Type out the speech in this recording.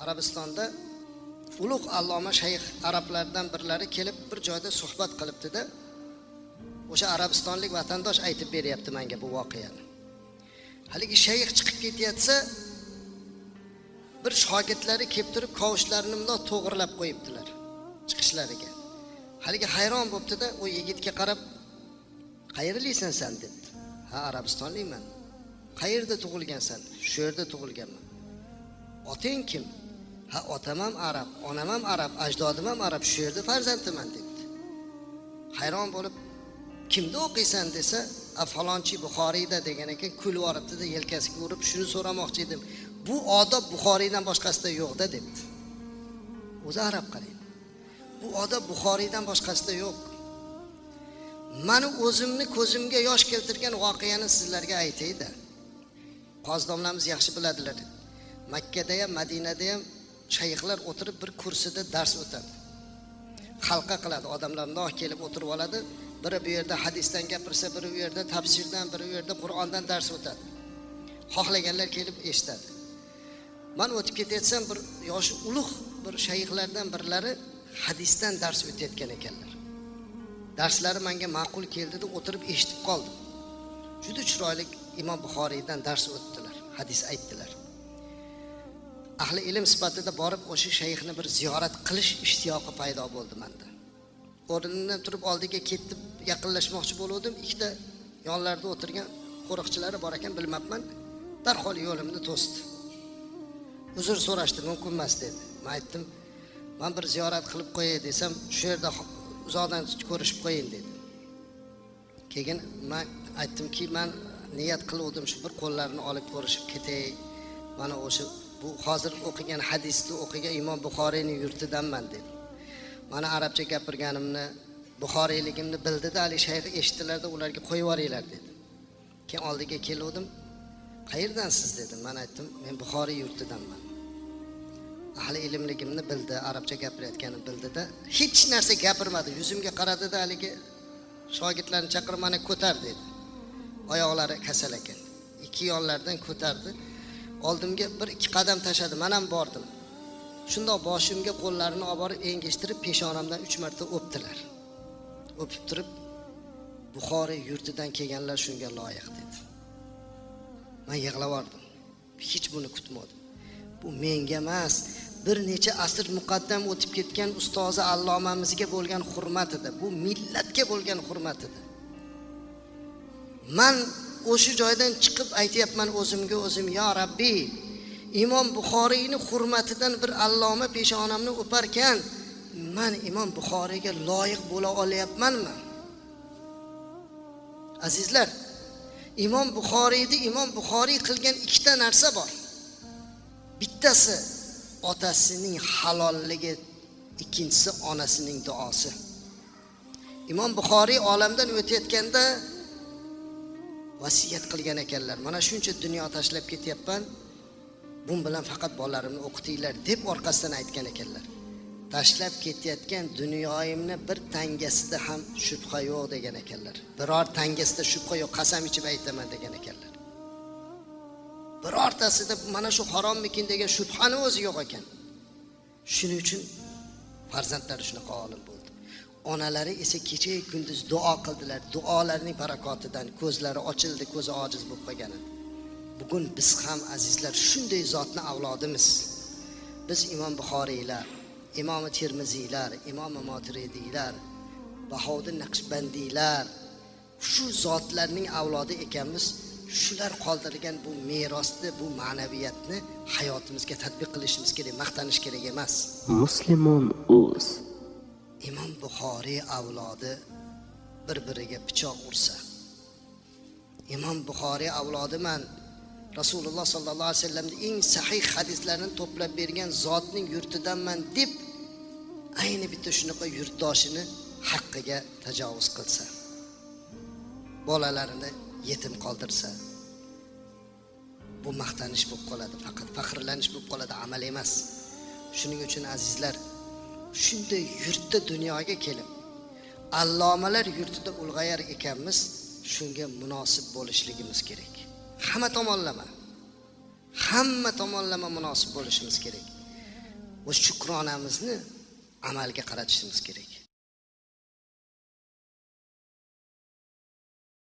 Arabistonda ulug' alloma shayx arablardan birlari kelib bir joyda suhbat qilibdi-da, o'sha arabistonlik vatandosh aytib beryapti menga bu voqeani. Haligi shayx chiqib ketayotsa, bir shogirdlari kelib turib qovushlarini bundoq to'g'rilab qo'yibdilar chiqishlariga. Haligi hayron bo'libdi-da, u yigitga qarab, "Qayerlisan sen?" dedi. "Ha, Arabistonlikman." "Qayerda tug'ilgansan?" "Shu yerda tug'ilganman." "Otang kim?" "Ha, otam ham arab, onam ham arab, ajdodim ham arab, shu yerda farzandiman" dedi. Hayron bo'lib, "Kimda o'qiysan?" desa, "Falonchi Buxoriyda" degan ekan, kulib yoribdi-da, yelkasiga urib, "Shuni so'ramoqchi edim. Bu odob Buxoriydan boshqasida yo'q-da" dedi. O'zi arab qarang. Bu odob Buxoriydan boshqasida yo'q. Mani o'zimni ko'zimga yosh keltirgan voqeani sizlarga aytayda. Qozdomlarimiz yaxshi biladilar. Makkada ham, Madinada ham shayxlar o'tirib bir kursida dars o'tadi. Xalqa qiladi, odamlar bundoq kelib o'tirib oladi. Biri bu yerda hadisdan gapirsa, biri u yerda tafsirdan, biri u yerda Qur'ondan dars o'tadi. Xohlaganlar kelib eshitadi. Men o'tib ketayotsam, bir yoshi ulug' bir shayxlardan birlari hadisdan dars o'tayotgan ekanlar. Darslari menga ma'qul keldi deb o'tirib eshitib qoldim. Juda chiroyli Imom Buxoriydan dars o'tdilar, hadis aytdilar. Ahli ilm sifatida borib o'sha shayxni bir ziyorat qilish ishtiyoqi paydo bo'ldi menda. O'rnimdan turib oldiga ketib yaqinlashmoqchi bo'ldim. Ikkita yonlarida o'tirgan qo'riqchilari bor ekan, bilmabman. Darhol yo'limni to'sdi. Uzr so'rashdi, mumkin emas dedi. Men aytdim, "Men bir ziyorat qilib qo'yay desam, shu yerda uzoqdan ko'rishib qo'yin" dedi. Keyin men aytdimki, men niyat qildim shu bir qo'llarini olib ko'rishib ketay. Mana o'sha bu hozir o'qigan hadisni o'qigan Imom Buxoriyning yurtidanman dedi. Mana arabcha gapirganimni, Buxoriyligimni bildi-da, Ali shayx eshitdilarda, ularga qo'yib yuboringlar dedi. Keyin oldiga keldim. "Qayerdansiz?" dedim. Men aytdim, "Men Buxoriy yurtidanman." Ahli ilmligimni bildi, arabcha gapirayotganimni bildi-da, hech narsa gapirmadi. Yuzimga qaradi-da, haligi shogirdlarni chaqirib meni ko'tar dedi. Oyoqlari kasal ekan. Ikki yonlardan ko'tardi. Oldimga bir ikki qadam tashladi. Men ham bordim. Shundoq boshimga qo'llarini olib borib engishtirib, peshonamdan 3 marta o'pdilar. O'pib turib, "Buxoriy yurtidan kelganlar shunga loyiq" dedi. Men yig'lavordim. Hech buni kutmadim. Bu menga emas, bir necha asr muqaddam o'tib ketgan ustozi allomamizga bo'lgan hurmat edi. Bu millatga bo'lgan hurmat edi. Men o'sha joydan chiqib aytayapman o'zimga o'zim, "Ya Rabbiy, Imom Buxoriyning hurmatidan bir alloma peshonamni o'parkan, men Imom Buxoriyga loyiq bo'la olyapmanmi?" Azizlar, Imom Buxoriy qilgan ikkita narsa bor. Bittasi otasining halolligi, ikkinchisi onasining duosi. Imom Buxoriy olamdan o'tayotganda vasiyat qilgan ekanlar. "Mana shuncha dunyo tashlab ketyapman. Bu bilan faqat bolalarimni o'qitinglar" deb orqasidan aytgan ekanlar. Tashlab ketayotgan dunyoyimni bir tangasida ham shubha yo'q degan ekanlar. Biror tangasida shubha yo'q, qasam ichib aytaman degan ekanlar. Birortasida mana shu harommikin degan shubhani o'zi yo'q ekan. Shuning uchun farzandlari shunaqa olim bo'ldi. Onalari esa kecha kunduz duo qildilar. Duolarining barakotidan ko'zlari ochildi, ko'zi ojiz bo'lib qolgan edi. Bugun biz ham azizlar shunday zotni avlodimiz. Biz Imom Buxoriylar, Imom Termiziylar, Imom Moturidiylar, Bahodir Naqshbandiylar shu zotlarning avlodi ekanmiz. Shular qoldirgan bu merosni, bu ma'naviyatni hayotimizga tatbiq qilishimiz kerak, maqtanish kerak emas. Musulmon o'z Imom Buxoriy avlodi bir-biriga pichoq ursa, Imom Buxoriy avlodiman, Rasululloh sallallohu alayhi vasallamning eng sahih hadislarini to'plab bergan zotning yurtidanman deb ayni bitta shunaqa yurtdoshini haqqiga tajovuz qilsa, bolalarini yetim qoldirsa, bu maqtanish bo'lib qoladi, faqat faxrlanish bo'lib qoladi, amal emas. Shuning uchun azizlar, shunday yurtda dunyoga kelib allomalar yurtida ulg'ayar ekanmiz, shunga munosib bo'lishligimiz kerak. Hamma tomonlama munosib bo'lishimiz kerak. o'sha shukronamizni amalga qaratishimiz kerak.